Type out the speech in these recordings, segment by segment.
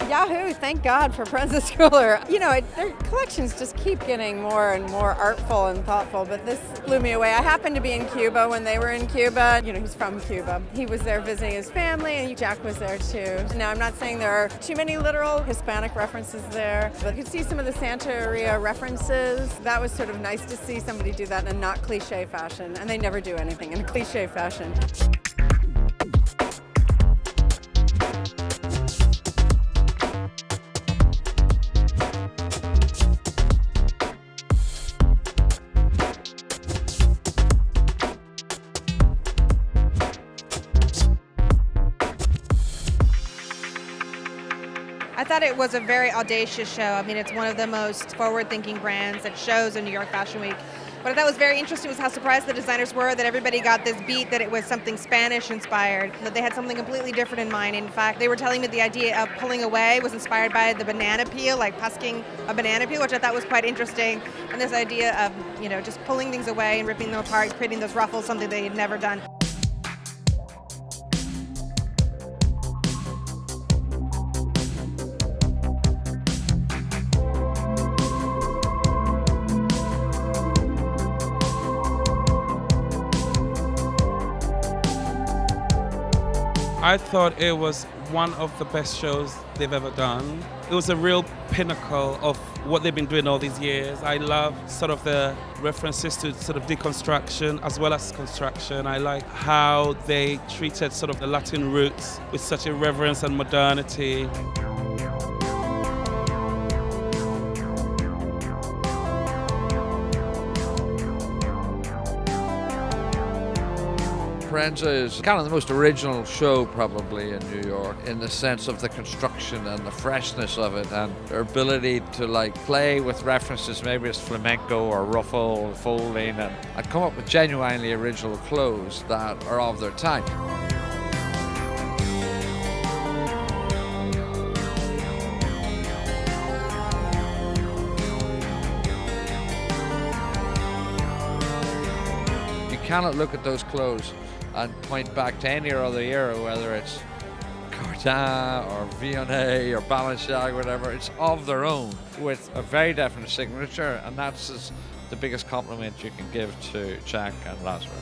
Yahoo! Thank God for Proenza Schouler. You know, their collections just keep getting more and more artful and thoughtful, but this blew me away. I happened to be in Cuba when they were in Cuba. You know, he's from Cuba. He was there visiting his family, and Jack was there too. Now, I'm not saying there are too many literal Hispanic references there, but you could see some of the Santeria references. That was sort of nice to see somebody do that in not cliche fashion, and they never do anything in cliche fashion. I thought it was a very audacious show. I mean, it's one of the most forward-thinking brands that shows in New York Fashion Week. What I thought was very interesting was how surprised the designers were that everybody got this beat that it was something Spanish-inspired, that they had something completely different in mind. In fact, they were telling me the idea of pulling away was inspired by the banana peel, like husking a banana peel, which I thought was quite interesting. And this idea of, you know, just pulling things away and ripping them apart, creating those ruffles, something they had never done. I thought it was one of the best shows they've ever done. It was a real pinnacle of what they've been doing all these years. I love sort of the references to sort of deconstruction as well as construction. I like how they treated sort of the Latin roots with such irreverence and modernity. Proenza is kind of the most original show probably in New York in the sense of the construction and the freshness of it and their ability to like play with references, maybe it's flamenco or ruffle, folding, and come up with genuinely original clothes that are of their time. You cannot look at those clothes and point back to any other era, whether it's Cardin or Vionnet or Balenciaga or whatever. It's of their own with a very definite signature, and that's the biggest compliment you can give to Jack and Lazaro.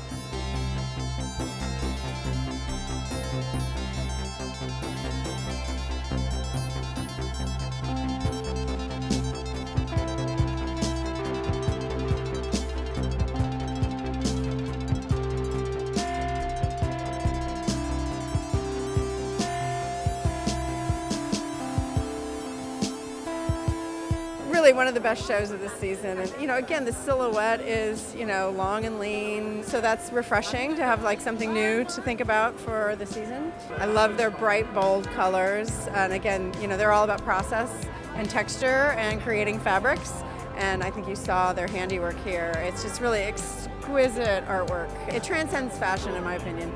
Really one of the best shows of the season, and you know, again, the silhouette is, you know, long and lean, so that's refreshing to have like something new to think about for the season. I love their bright, bold colors, and again, you know, they're all about process and texture and creating fabrics, and I think you saw their handiwork here. It's just really exquisite artwork. It transcends fashion, in my opinion.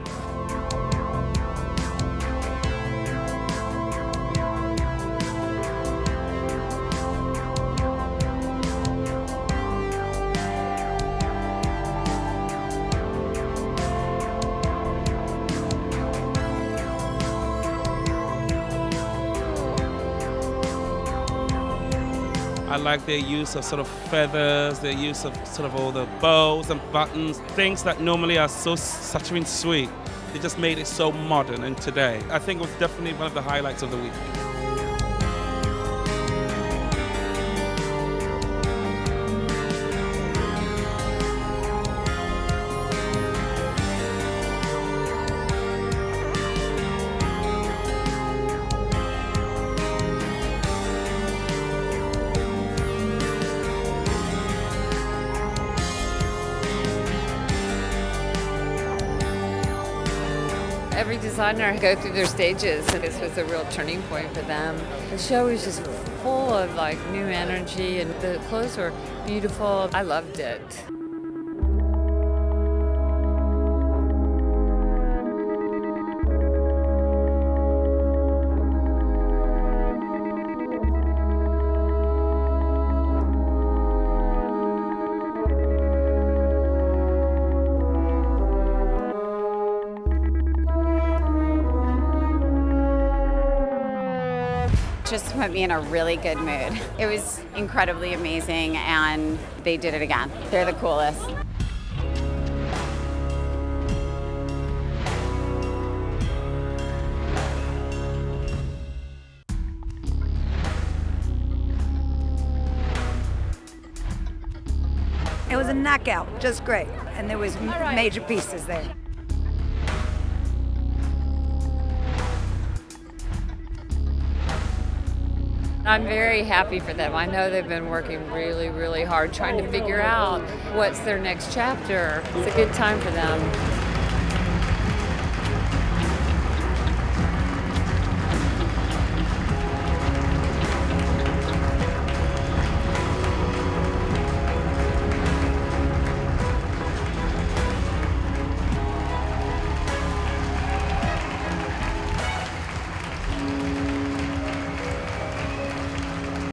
I like their use of sort of feathers, their use of sort of all the bows and buttons, things that normally are so saccharine sweet. They just made it so modern and today. I think it was definitely one of the highlights of the week. every designer go through their stages, and this was a real turning point for them. The show was just full of like new energy, and the clothes were beautiful. I loved it. Just put me in a really good mood. It was incredibly amazing, and they did it again. They're the coolest. It was a knockout, just great, and there was major pieces there. I'm very happy for them. I know they've been working really, really hard trying to figure out what's their next chapter. It's a good time for them.